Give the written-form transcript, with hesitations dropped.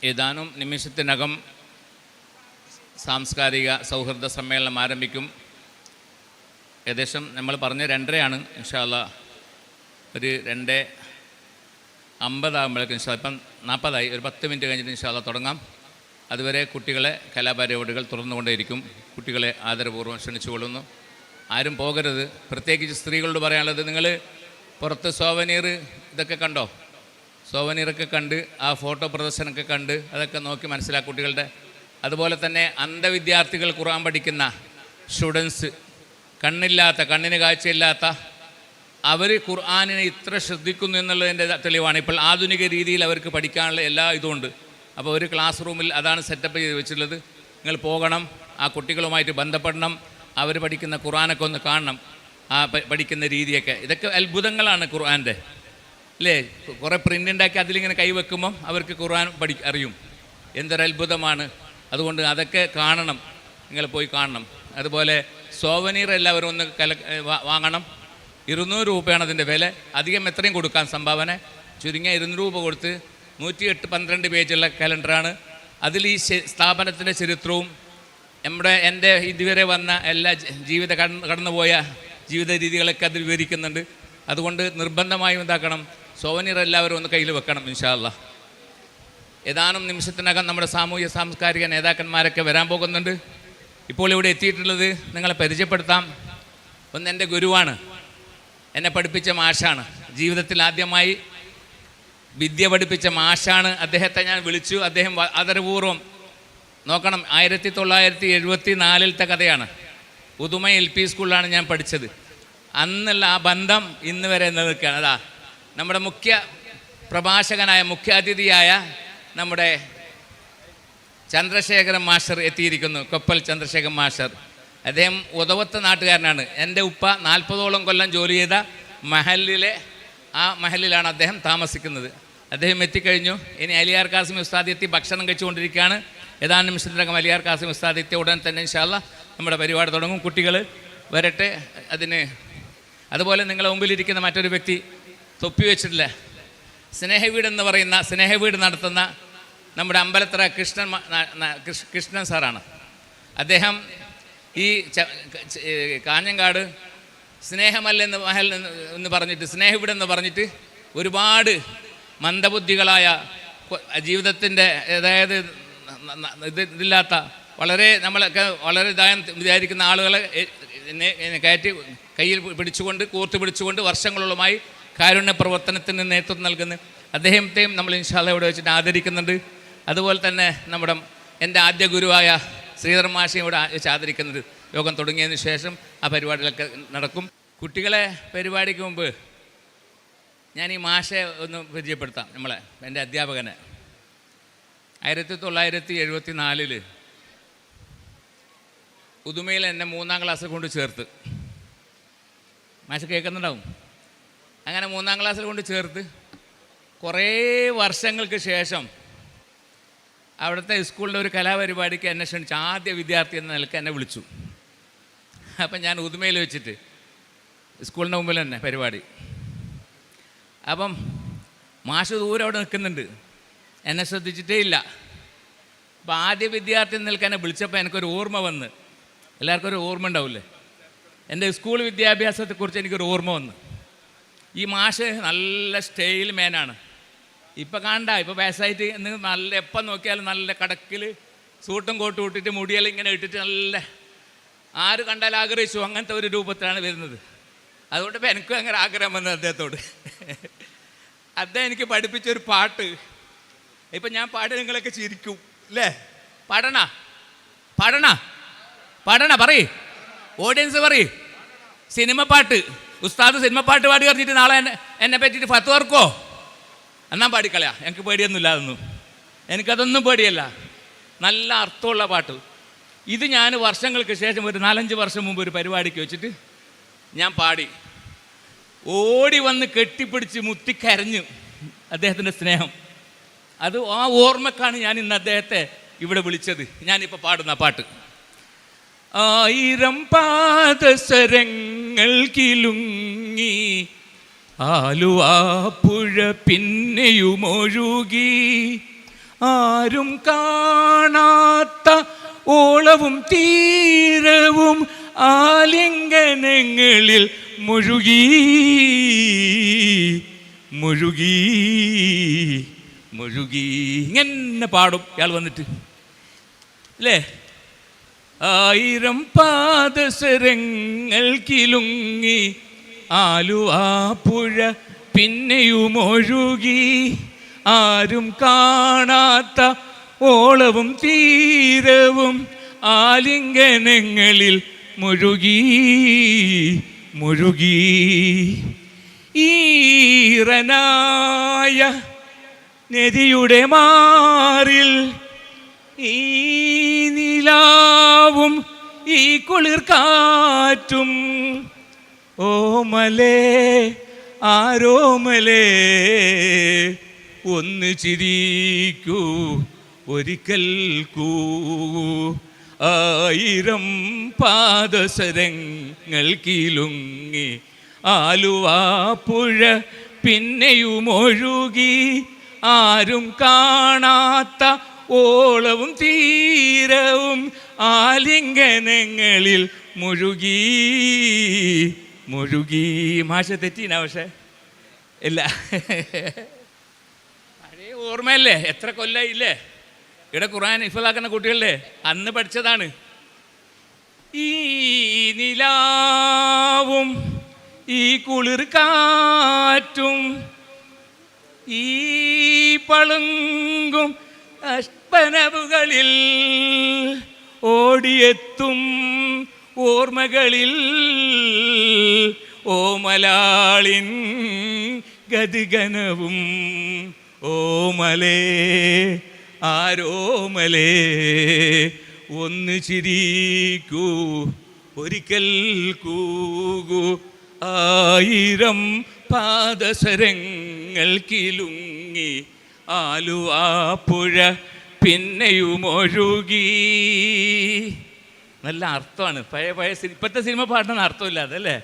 ഏതാനും നിമിഷത്തിനകം സാംസ്കാരിക സൗഹൃദ സമ്മേളനം ആരംഭിക്കും. ഏകദേശം നമ്മൾ പറഞ്ഞ 2:30 ഇൻഷാ അല്ലാഹ്. ഒരു 2:50 ഇൻഷാ അല്ലാഹ്. ഇപ്പം 40 ഒരു 10 മിനിറ്റ് കഴിഞ്ഞിട്ട് ഇൻഷാ അല്ലാഹ് തുടങ്ങാം. അതുവരെ കുട്ടികളെ കലാപരിപാടികൾ തുറന്നുകൊണ്ടേയിരിക്കും. കുട്ടികളെ ആദരപൂർവ്വം ക്ഷണിച്ചുകൊള്ളുന്നു. ആരും പോകരുത്. പ്രത്യേകിച്ച് സ്ത്രീകളോട് പറയാനുള്ളത്, നിങ്ങൾ പുറത്ത് സോവനീർ ഇതൊക്കെ കണ്ടോ? സോവനീറൊക്കെ കണ്ട് ആ ഫോട്ടോ പ്രദർശനമൊക്കെ കണ്ട് അതൊക്കെ നോക്കി മനസ്സിലാക്കുക കുട്ടികളുടെ. അതുപോലെ തന്നെ അന്ധവിദ്യാർത്ഥികൾ ഖുർആൻ പഠിക്കുന്ന സ്റ്റുഡൻസ്, കണ്ണിന് കാഴ്ചയില്ലാത്ത അവർ ഖുർആനിനെ ഇത്ര ശ്രദ്ധിക്കുന്നു എന്നുള്ളതിൻ്റെ തെളിവാണ്. ഇപ്പോൾ ആധുനിക രീതിയിൽ അവർക്ക് പഠിക്കാനുള്ള എല്ലാ ഇതുമുണ്ട്. അപ്പോൾ ഒരു ക്ലാസ് റൂമിൽ അതാണ് സെറ്റപ്പ് ചെയ്ത് വെച്ചിട്ടുള്ളത്. നിങ്ങൾ പോകണം, ആ കുട്ടികളുമായിട്ട് ബന്ധപ്പെടണം, അവർ പഠിക്കുന്ന ഖുർആനൊക്കെ ഒന്ന് കാണണം, ആ പഠിക്കുന്ന രീതിയൊക്കെ. ഇതൊക്കെ അത്ഭുതങ്ങളാണ് ഖുർആൻ്റെ, അല്ലേ? കുറേ പ്രിൻ്റ് ഉണ്ടാക്കി അതിലിങ്ങനെ കൈവെക്കുമ്പം അവർക്ക് ഖുർആൻ അറിയും. എന്തൊരത്ഭുതമാണ്. അതുകൊണ്ട് അതൊക്കെ കാണണം, നിങ്ങൾ പോയി കാണണം. അതുപോലെ സോവനീർ എല്ലാവരും ഒന്ന് വാങ്ങണം. 200 രൂപയാണ് അതിൻ്റെ വില. അധികം എത്രയും കൊടുക്കാൻ സംഭാവന. ചുരുങ്ങിയ 200 രൂപ കൊടുത്ത് 108-12 പേജുള്ള കലണ്ടറാണ്. അതിൽ ഈ സ്ഥാപനത്തിൻ്റെ ചരിത്രവും എൻ്റെ ഇതുവരെ വന്ന എല്ലാ കടന്നുപോയ ജീവിത രീതികളൊക്കെ അതിൽ വിവരിക്കുന്നുണ്ട്. അതുകൊണ്ട് നിർബന്ധമായും എന്താക്കണം, സോവനീർ എല്ലാവരും ഒന്ന് കയ്യിൽ വെക്കണം ഇൻഷാ അല്ലാഹ്. ഏതാനും നിമിഷത്തിനകം നമ്മുടെ സാമൂഹ്യ സാംസ്കാരിക നേതാക്കന്മാരൊക്കെ വരാൻ പോകുന്നുണ്ട്. ഇപ്പോൾ ഇവിടെ എത്തിയിട്ടുള്ളത് നിങ്ങളെ പരിചയപ്പെടുത്താം. ഒന്ന് എൻ്റെ ഗുരുവാണ്, എന്നെ പഠിപ്പിച്ച മാഷാണ്. ജീവിതത്തിൽ ആദ്യമായി വിദ്യ പഠിപ്പിച്ച മാഷാണ്. അദ്ദേഹത്തെ ഞാൻ വിളിച്ചു. അദ്ദേഹം ആദരപൂർവ്വം നോക്കണം, 1974 കഥയാണ്. ഉദുമ LP സ്കൂളിലാണ് ഞാൻ പഠിച്ചത്. അന്നുള്ള ആ ബന്ധം ഇന്ന് വരെ നിലനിൽക്കുകയാണ്. അതാ നമ്മുടെ മുഖ്യ പ്രഭാഷകനായ മുഖ്യാതിഥിയായ നമ്മുടെ ചന്ദ്രശേഖരൻ മാസ്റ്റർ എത്തിയിരിക്കുന്നു. കൊപ്പൽ ചന്ദ്രശേഖരൻ മാസ്റ്റർ. അദ്ദേഹം ഉദവത്തെ നാട്ടുകാരനാണ്. എൻ്റെ ഉപ്പ 40ഓളം കൊല്ലം ജോലി ചെയ്ത മഹലിലാണ് അദ്ദേഹം താമസിക്കുന്നത്. അദ്ദേഹം എത്തിക്കഴിഞ്ഞു. ഇനി അലിയാർ കാസിം ഉസ്താദ് എത്തി ഭക്ഷണം കഴിച്ചുകൊണ്ടിരിക്കുകയാണ്. ഏതാനും നിമിഷത്തിനകം അലിയാർ കാസിം ഉസ്താദ് എത്തിയ ഉടൻ തന്നെ ഇൻഷാ അല്ലാഹ് നമ്മുടെ പരിപാടി തുടങ്ങും. കുട്ടികൾ വരട്ടെ അതിന്. അതുപോലെ നിങ്ങളെ മുമ്പിലിരിക്കുന്ന മറ്റൊരു വ്യക്തി തൊപ്പി വെച്ചിട്ടില്ല, സ്നേഹവീടെന്ന് പറയുന്ന സ്നേഹവീട് നടത്തുന്ന നമ്മുടെ അമ്പലത്തറ കൃഷ്ണൻ സാറാണ്. അദ്ദേഹം ഈ കാഞ്ഞങ്ങാട് സ്നേഹമല്ലെന്ന് മഹൽ എന്ന് പറഞ്ഞിട്ട് സ്നേഹവീടെന്ന് പറഞ്ഞിട്ട് ഒരുപാട് മന്ദബുദ്ധികളായ ജീവിതത്തിൻ്റെ അതായത് ഇതില്ലാത്ത വളരെ നമ്മളൊക്കെ വളരെ ഇതായം വിചാരിക്കുന്ന ആളുകളെ കയറ്റി കയ്യിൽ പിടിച്ചുകൊണ്ട് കൂർത്ത് പിടിച്ചുകൊണ്ട് വർഷങ്ങളോളമായി കാരുണ്യ പ്രവർത്തനത്തിന് നേതൃത്വം നൽകുന്ന അദ്ദേഹത്തെയും നമ്മൾ ഇൻഷാ അല്ലാഹ് ഇവിടെ വെച്ചിട്ട് ആദരിക്കുന്നുണ്ട്. അതുപോലെ തന്നെ നമ്മുടെ എൻ്റെ ആദ്യ ഗുരുവായ ശ്രീധർ മാഷയും ഇവിടെ വെച്ച് ആദരിക്കുന്നുണ്ട്. യോഗം തുടങ്ങിയതിന് ശേഷം ആ പരിപാടികളൊക്കെ നടക്കും. കുട്ടികളെ പരിപാടിക്ക് മുമ്പ് ഞാൻ ഈ മാഷെ ഒന്ന് പരിചയപ്പെടുത്താം. എൻ്റെ അധ്യാപകനെ 1974 ഉദുമയിൽ എന്നെ 3-ാം ക്ലാസ്സിൽ കൊണ്ട് ചേർത്ത്. മാഷ് കേൾക്കുന്നുണ്ടാവും. അങ്ങനെ 3-ാം ക്ലാസ്സിൽ കൊണ്ട് ചേർത്ത് കുറേ വർഷങ്ങൾക്ക് ശേഷം അവിടുത്തെ സ്കൂളിൻ്റെ ഒരു കലാപരിപാടിക്ക് എന്നെ ക്ഷണിച്ച് ആദ്യ വിദ്യാർത്ഥി എന്ന നിലയ്ക്ക് എന്നെ വിളിച്ചു. അപ്പം ഞാൻ ഉദുമയിൽ വെച്ചിട്ട് സ്കൂളിൻ്റെ മുമ്പിൽ തന്നെ പരിപാടി. അപ്പം മാഷ് ദൂരെ അവിടെ നിൽക്കുന്നുണ്ട്, എന്നെ ശ്രദ്ധിച്ചിട്ടേ ഇല്ല. അപ്പം ആദ്യ വിദ്യാർത്ഥി എന്ന നിലയ്ക്ക് എന്നെ വിളിച്ചപ്പോൾ എനിക്കൊരു ഓർമ്മ വന്ന്, എല്ലാവർക്കും ഒരു ഓർമ്മ ഉണ്ടാവില്ലേ, എൻ്റെ സ്കൂൾ വിദ്യാഭ്യാസത്തെക്കുറിച്ച് എനിക്കൊരു ഓർമ്മ വന്നു. ഈ മാഷ് നല്ല സ്റ്റൈൽ മേനാണ്. ഇപ്പം കാണണ്ട, ഇപ്പോൾ വയസ്സായിട്ട് നല്ല എപ്പം നോക്കിയാലും നല്ല കടക്കിൽ സൂട്ടും കോട്ടും ഇട്ടിട്ട് മുടിയെല്ലാം ഇങ്ങനെ ഇട്ടിട്ട് നല്ല ആര് കണ്ടാൽ ആഗ്രഹിച്ചു അങ്ങനത്തെ ഒരു രൂപത്തിലാണ് വരുന്നത്. അതുകൊണ്ട് ഇപ്പം എനിക്കും അങ്ങനെ ആഗ്രഹം വന്നത് അദ്ദേഹത്തോട്. അദ്ദേഹം എനിക്ക് പഠിപ്പിച്ചൊരു പാട്ട് ഇപ്പം ഞാൻ പാടി നിങ്ങളൊക്കെ ചിരിക്കും അല്ലേ? പാടണ പറയ്, ഓഡിയൻസ് പറയ്. സിനിമ പാട്ട് ഉസ്താദ് സിനിമ പാട്ട് പാടി പറഞ്ഞിട്ട് നാളെ എന്നെ പറ്റിയിട്ട് ഫത്ത് വർക്കോ എന്നാ പാടിക്കളയാ. എനിക്ക് പേടിയൊന്നുമില്ല, അതൊന്നും എനിക്കതൊന്നും പേടിയല്ല. നല്ല അർത്ഥമുള്ള പാട്ട്. ഇത് ഞാൻ വർഷങ്ങൾക്ക് ശേഷം ഒരു 4-5 വർഷം മുമ്പ് ഒരു പരിപാടിക്ക് വെച്ചിട്ട് ഞാൻ പാടി. ഓടി വന്ന് കെട്ടിപ്പിടിച്ച് മുത്തിക്കരഞ്ഞു അദ്ദേഹത്തിൻ്റെ സ്നേഹം. അത് ആ ഓർമ്മക്കാണ് ഞാൻ ഇന്ന് അദ്ദേഹത്തെ ഇവിടെ വിളിച്ചത്. ഞാനിപ്പോൾ പാടുന്ന പാട്ട്. 1000 പാദസരങ്ങൾ കിലുങ്ങി ആലുവാപ്പുഴ പിന്നെയുമൊഴുകി ആരും കാണാത്ത ഓളവും തീരവും ആലിംഗനങ്ങളിൽ മുഴുകി മുഴുകി മുഴുകി. ഇങ്ങനെ പാടും ഇയാൾ വന്നിട്ട് അല്ലേ. ആയിരം പാദസരങ്ങൾ കിലുങ്ങി ആലുവാപ്പുഴ പിന്നെയുമൊഴുകി. ആരും കാണാത്ത ഓളവും തീരവും ആലിംഗനങ്ങളിൽ മുഴുകി മുഴുകി. ഈറനായ നദിയുടെ മാറിൽ ഈ നിലാവും ഈ കുളിർ കാറ്റും ഓമലേ ആരോമലേ ഒന്ന് ചിരിക്കൂ ഒരിക്കൽ കൂവൂ. ആയിരം പാദസരങ്ങൾ കിലുങ്ങി ആലുവാപ്പുഴ പിന്നെയുമൊഴുകി. ആരും കാണാത്ത ഓളവും തീരവും ആലിംഗനങ്ങളിൽ മുഴുകി മുഴുകി. മാഷ തെറ്റീന പക്ഷേ ഇല്ല, പഴയ ഓർമ്മയല്ലേ, എത്ര കൊല്ലായില്ലേ ഇവിടെ ഖുർആൻ ഹിഫ്ളാക്കുന്ന കുട്ടികളല്ലേ, അന്ന് പഠിച്ചതാണ്. ഈ നിലാവും ഈ കുളിർ കാറ്റും ഈ പളുങ്കും അഷ്പനവുകളിൽ ഓടിയെത്തും ഓർമ്മകളിൽ ഓമലാളിൻ ഗതിഗനവും ഓമലേ ആരോമലേ ഒന്ന് ചിരിക്കൂ ഒരിക്കൽ കൂകൂ. ആയിരം പാദസരങ്ങൾ കിലുങ്ങി ആലുവാപ്പുഴ പിന്നെയുമൊഴുകി. നല്ല അർത്ഥമാണ്. പഴയ ഇപ്പോഴത്തെ സിനിമ പാടുന്ന അർത്ഥമില്ല അതല്ലേ.